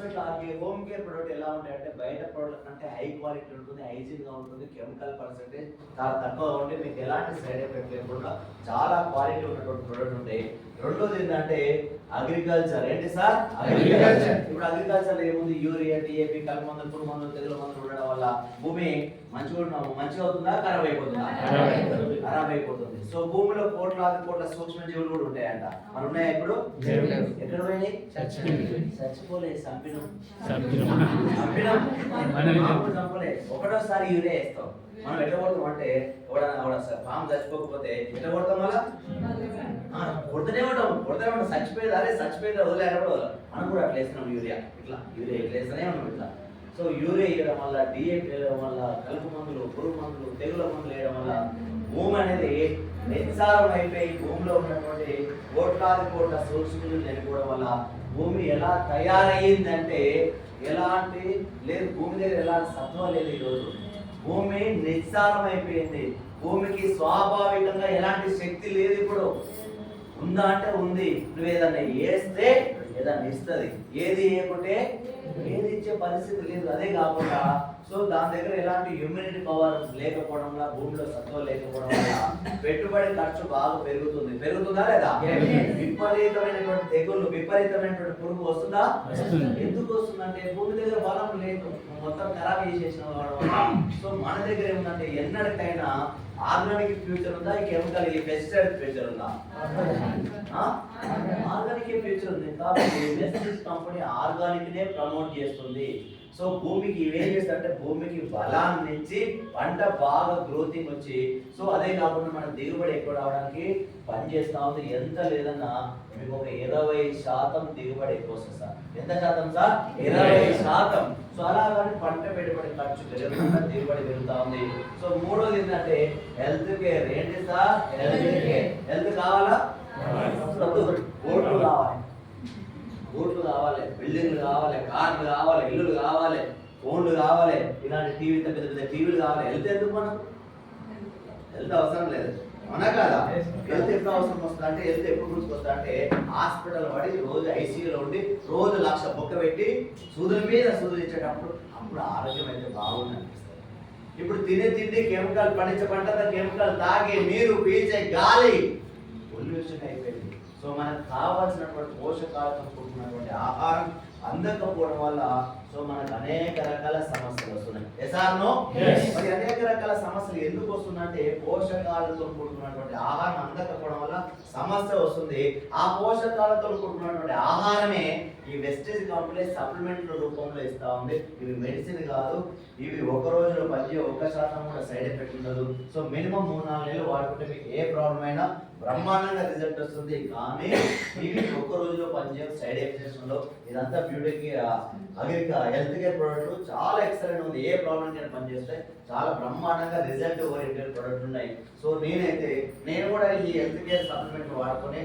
ఇట్లా home care product ఎలా ఉంటాయంటే బయట ప్రోడక్ట్ అంటే హై క్వాలిటీ ఉంటుంది, హైజీన్ గా ఉంటుంది, కెమికల్ పర్సెంటేజ్ చాలా తక్కువగా ఉంటే మీకు ఎలాంటి సైడ్ ఎఫెక్ట్ లేకుండా చాలా క్వాలిటీ ఉన్నటువంటి ప్రొడక్ట్ ఉంటాయి. రెండోది ఏంటంటే అగ్రికల్చర్. ఏంటి సార్? అగ్రికల్చర్. ఇప్పుడు అగ్రికల్చర్ ఏముంది? యూరియా, డిఏపి, కలుపు మందులు, పురుగు మందులు, తెగులు మందులు ఉండడం వల్ల భూమి మంచిగా అవుతుందా, ఖరాబ్ అయిపోతుందా? ఖరాబ్ అయిపోతుంది. సో భూమిలో కోట్ల సూక్ష్మ జీవులు కూడా ఉంటాయంట. మరి ఉన్నాయా ఇప్పుడు? ఎక్కడ పోయినాయి? చచ్చిపోలే, చంపలే. ఒకటోసారి యూరియా వేస్తాం. మనం ఎట్లా కొడతాం అంటే పాము చచ్చిపోకపోతే ఎట్లా కొడతాం? మళ్ళా కొడుతూనే ఉంటాం. చచ్చిపోయేది అదే చచ్చిపోయేది వదిలేనప్పుడు మనం కూడా అట్లా వేస్తున్నాం. యూరియా ఇట్లా వేస్తూనే ఉన్నాం ఇట్లా. సో యూరియా వేయడం వల్ల, డిఏపి వేయడం వల్ల, కలుపు మందులు, పురుగు మందులు, తెగుల మందులు వేయడం వల్ల భూమి అనేది నిస్సారం అయిపోయి భూమిలో ఉన్నటువంటి కోట్ల సూక్ష్మజీవులు చనిపోవడం వల్ల భూమి ఎలా తయారయ్యిందంటే ఎలాంటి లేదు, భూమి దగ్గర ఎలాంటి సత్వం లేదు. ఈరోజు భూమి నిస్సారం అయిపోయింది. భూమికి స్వాభావికంగా ఎలాంటి శక్తి లేదు. ఇప్పుడు ఉందా అంటే ఉంది. నువ్వు ఏదన్నా వేస్తే ఏదన్నా ఇస్తుంది, ఏది వేయకుంటే ఏది ఇచ్చే పరిస్థితి లేదు. అదే కాకుండా సో దాని దగ్గర ఎలాంటి ఇమ్యూనిటీ పవర్ లేకపోవడం వల్ల, భూమిలో సత్వం లేకపోవడం వల్ల పెట్టుబడి ఖర్చు బాగా పెరుగుతుందా లేదా? విపరీతమైనటువంటి తెగుళ్ళు, విపరీతమైనటువంటి పురుగు వస్తుందా? ఎందుకు వస్తుందంటే భూమి దగ్గర బలం లేదు, మొత్తం ఖరాబ్ చేసేసిన వల్ల. సో మన దగ్గర ఏముందంటే ఎన్నటికైనా ఆర్గానిక్ ఫ్యూచర్ ఉందా, ఈ కెమికల్ ఈ పెస్టిసైడ్ ఫ్యూచర్ ఉందా? ఆర్గానిక్ ఫ్యూచర్ ఉంది. కాబట్టి వెస్టిజ్ కంపెనీ ఆర్గానిక్ నే ప్రమోట్ చేస్తుంది. సో భూమికి ఇవేం చేస్తారంటే భూమికి బలాన్ని ఇచ్చి పంట బాగా గ్రోతింగ్ వచ్చి, సో అదే కాకుండా మన దిగుబడి ఎక్కువ రావడానికి పనిచేస్తా ఉంది. ఎంత లేదన్నా మీకు ఒక 20% దిగుబడి ఎక్కువ వస్తుంది సార్. ఎంత శాతం సార్? 20%. సో అలాగే పంట పెట్టుబడి ఖర్చు పెరుగుతున్న దిగుబడి పెరుగుతా ఉంది. సో మూడోది ఏంటంటే హెల్త్ కేర్. ఏంటి సార్? Health care. హెల్త్ కావాలా? ఓట్లు కావాలి, బిల్డింగ్లు కావాలి, కార్లు కావాలి, ఇల్లులు కావాలి, ఫోన్లు కావాలి, ఇలాంటి పెద్ద పెద్ద టీవీలు కావాలి. హెల్త్ ఎందుకు? మనం హెల్త్ అవసరం లేదు మన కాదా? హెల్త్ ఎప్పుడు అవసరం వస్తుంది అంటే, హెల్త్ ఎప్పుడు గుర్తుకొస్తా అంటే హాస్పిటల్ పడి రోజు ఐసీయూలో ఉండి రోజు 1,00,000 బొక్క పెట్టి సూదుల మీద సూదులు ఇచ్చేటప్పుడు అప్పుడు ఆరోగ్యం అయితే బాగుంది అనిపిస్తుంది. ఇప్పుడు తినే తిండి కెమికల్, పండించే పంట కెమికల్, తాగే నీరు, పీల్చే గాలి పొల్యూషన్ అయిపోయింది. సో మనకు కావాల్సినటువంటి పోషకాలతో కూడుకున్నటువంటి ఆహారం అందకపోవడం వల్ల సో మనకు అనేక రకాల సమస్యలు వస్తున్నాయి. మరి అనేక రకాల సమస్యలు ఎందుకు వస్తుందంటే పోషకాలతో కూడుకున్నటువంటి ఆహారం అందకపోవడం వల్ల సమస్య వస్తుంది. ఆ పోషకాలతో కూడుకున్నటువంటి ఆహారమే ఈ వెస్టేజ్ కంపెనీ సప్లిమెంట్ రూపంలో ఇస్తా ఉంది. ఇవి మెడిసిన్ కాదు, ఇవి ఒక రోజులో పనిచేయ 1% కూడా సైడ్ ఎఫెక్ట్ ఉండదు. సో మినిమం 3-4 నెలలు వాడుకుంటే మీకు ఏ ప్రాబ్లం అయినా బ్రహ్మాండంగా రిజల్ట్ వస్తుంది. కానీ ఇవి ఒక్క రోజులో పనిచేయ సైడ్ ఎఫెక్ట్స్ ఉండవు. ఇదంతా బ్యూటీకి హెల్త్ కేర్ ప్రోడక్ట్ చాలా ఎక్సలెంట్ ఉంది. ఏ ప్రాబ్లం నేను పనిచేస్తాయి చాలా బ్రహ్మాండంగా రిజల్ట్ ఓరియంటెడ్ ప్రోడక్ట్ ఉన్నాయి. సో నేను కూడా ఈ హెల్త్ కేర్ సప్లిమెంట్ వాడుకొని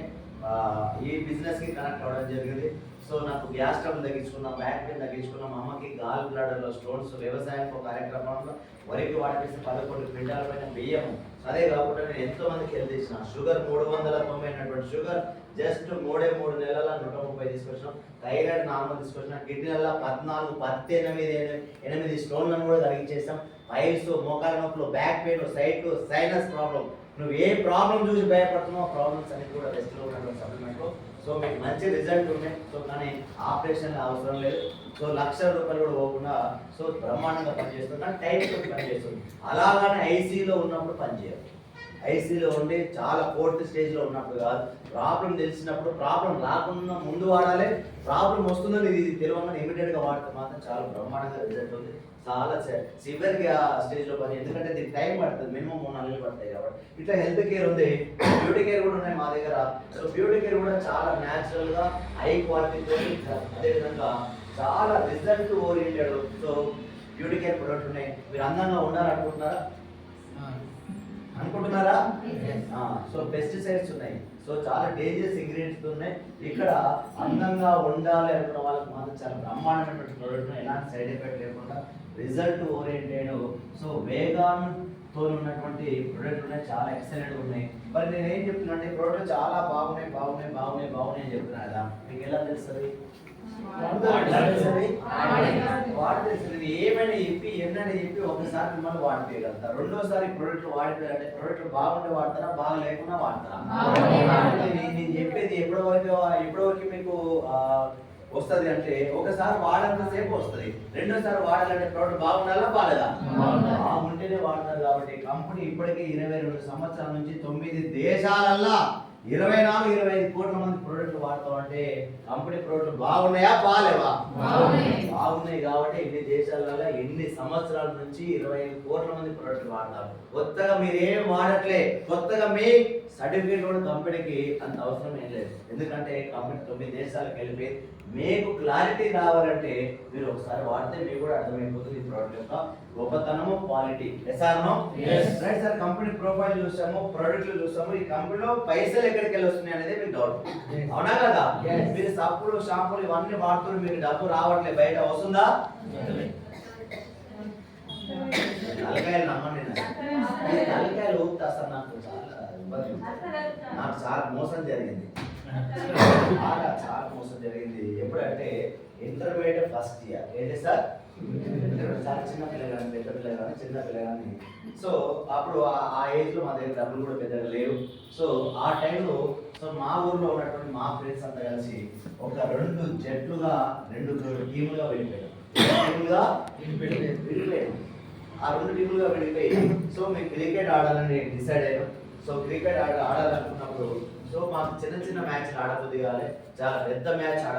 ఈ బిజినెస్ కి కనెక్ట్ అవ్వడం జరిగింది. సో నాకు గ్యాస్ ట్రబుల్ తగ్గించుకున్నా, బ్యాక్ పెయిన్ తగ్గించుకున్నా, మా అమ్మకి గాల్ బ్లాడర్లో స్టోన్స్, వ్యవసాయంలో కార్యక్రమంలో వరికి వాడిపిస్తే 11 క్వింటాల పైన బియ్యము. అదే కాకుండా నేను ఎంతో మందికి హెల్త్ ఇచ్చిన. షుగర్ 390 అయినటువంటి షుగర్ జస్ట్ 3 నెలల 130 తీసుకొచ్చినాం. థైరాయిడ్ నార్మల్ తీసుకొచ్చినా. కిడ్నీల 18 స్టోన్లను కూడా తగ్గించేసాం. పైల్స్, మోకాల నొప్పులు, back pain, sight, sinus problem, నువ్వు ఏ ప్రాబ్లం చూసి భయపడుతున్నావు ప్రాబ్లమ్స్ అన్ని కూడా రెస్ట్లో ఉన్నటువంటి సప్లిమెంట్లో. సో మీకు మంచి రిజల్ట్ ఉన్నాయి. సో కానీ ఆపరేషన్ అవసరం లేదు. సో ₹1,00,000 కూడా పోకుండా సో బ్రహ్మాండంగా పనిచేస్తుంది. కానీ టైం తోటి పనిచేస్తుంది. అలాగనే ఐసీయూలో ఉన్నప్పుడు పనిచేయాలి. ఐసీయూలో ఉండి చాలా 4th స్టేజ్లో ఉన్నప్పుడు కాదు. ప్రాబ్లం తెలిసినప్పుడు, ప్రాబ్లం రాకుండా ముందు వాడాలి. ప్రాబ్లం వస్తుందని ఇది తెలియగానే ఇమీడియట్గా వాడితే మాత్రం చాలా బ్రహ్మాండంగా రిజల్ట్ ఉంది. చాలా సివియర్గా స్టేజ్లో పని, ఎందుకంటే దీనికి టైం పడుతుంది, మినిమం 3-4 నెలలు పడతాయి కాబట్టి. ఇట్లా హెల్త్ కేర్ ఉంది, బ్యూటీ కేర్ కూడా ఉన్నాయి మా దగ్గర. సో బ్యూటీ కేర్ కూడా చాలా న్యాచురల్గా హై క్వాలిటీతో, అదేవిధంగా చాలా result oriented. So beauty care product ఉన్నాయి. మీరు అందంగా ఉండాలనుకుంటున్నారా? సో పెస్టిసైడ్స్ ఉన్నాయి. సో చాలా డేంజరస్ ఇంగ్రీడియంట్స్ ఉన్నాయి. ఇక్కడ అందంగా ఉండాలి అనుకున్న వాళ్ళకి మాత్రం చాలా బ్రహ్మాండమైనటువంటి ప్రోడక్ట్, ఎలాంటి సైడ్ ఎఫెక్ట్ లేకుండా రిజల్ట్ ఓరియంటెడ్. సో వేగాన్తో ఉన్నటువంటి ప్రోడక్ట్ ఉన్నాయి, చాలా ఎక్సలెంట్ ఉన్నాయి. మరి నేను ఏం చెప్తున్నా అంటే ప్రోడక్ట్ చాలా బాగున్నాయి అని చెప్తున్నా కదా, మీకు ఎలా తెలుస్తుంది? వాడితే ఏమైనా చెప్పి ఎన్నైనా చెప్పి ఒకసారి మిమ్మల్ని వాడిపోయగలుగుతారు. రెండోసారి ప్రోడక్ట్ వాడిపోయారంటే ప్రోడక్ట్ బాగుంటే వాడతారా, బాగా లేకుండా వాడతారా? నేను చెప్పేది ఎప్పటివరకు మీకు వస్తుంది అంటే ఒకసారి వాడాలంత సేపు వస్తుంది, రెండోసారి వాడాలంటే ప్రోడక్ట్ బాగుండాలా బాగాలేదా? బాగుంటేనే వాడతారు. కాబట్టి కంపెనీ ఇప్పటికే 22 సంవత్సరాల నుంచి 9 దేశాలల్లా 24-25 కోట్ల మంది ప్రోడక్ట్లు వాడతాం అంటే కంపెనీ ప్రోడక్ట్లు బాగున్నాయా బాగాలేవా? బాగున్నాయి కాబట్టి ఇన్ని దేశాలలో ఎన్ని సంవత్సరాల నుంచి 25 కోట్ల మంది ప్రోడక్ట్లు వాడతారు. కొత్తగా మీరు ఏం వాడట్లే, కొత్తగా మీ సర్టిఫికేట్ కూడా కంపెనీకి అంత అవసరం ఏం లేదు. ఎందుకంటే కంపెనీ 9 దేశాలకు వెళ్ళిపోయి మీకు క్లారిటీ రావాలంటే మీరు ఒకసారి వాడితే మీకు కూడా అర్థమైపోతుంది ఈ ప్రోడక్ట్ యొక్క గొప్పతనము, quality. Right sir, company profile చూసాము, ప్రోడక్ట్లు చూసాము. ఈ కంపెనీలో పైసలు ఎక్కడికి వెళ్ళి వస్తున్నాయి అనేది మీకు డౌట్, అవునా కదా? మీరు సబ్బులు, షాంపూలు ఇవన్నీ వాడుతున్నారు, మీకు డబ్బు రావట్లేదు, బయట వస్తుందా? తలకాయలు నమ్మండి, తలకాయలు ఊపుతా సార్. నాకు చాలా ఇబ్బంది, నాకు చాలా మోసం జరిగింది, చాలా మోసం జరిగింది. ఎప్పుడంటే ఇంటర్మీడియట్ ఫస్ట్ ఇయర్. ఏంటి సార్? చాలా చిన్న పిల్లగాని, పెద్ద పిల్లగాని, చిన్న పిల్లగాని. సో అప్పుడు ఆ ఏజ్ లో మా దగ్గర డబ్బులు కూడా పెద్దగా లేవు. సో ఆ టైంలో మా ఊర్లో ఉన్నటువంటి మా ఫ్రెండ్స్ అంతా కలిసి ఒక 2 జట్లుగా 2 టీములుగా వెళ్ళిపోయాం. ఆ 2 టీములుగా వెళ్ళిపోయి సో మేము క్రికెట్ ఆడాలని డిసైడ్ అయ్యాం. సో క్రికెట్ ఆడాలనుకున్నప్పుడు సో మాకు చిన్న మ్యాచ్లు ఆడబుద్ధి కావాలి, చాలా పెద్ద మ్యాచ్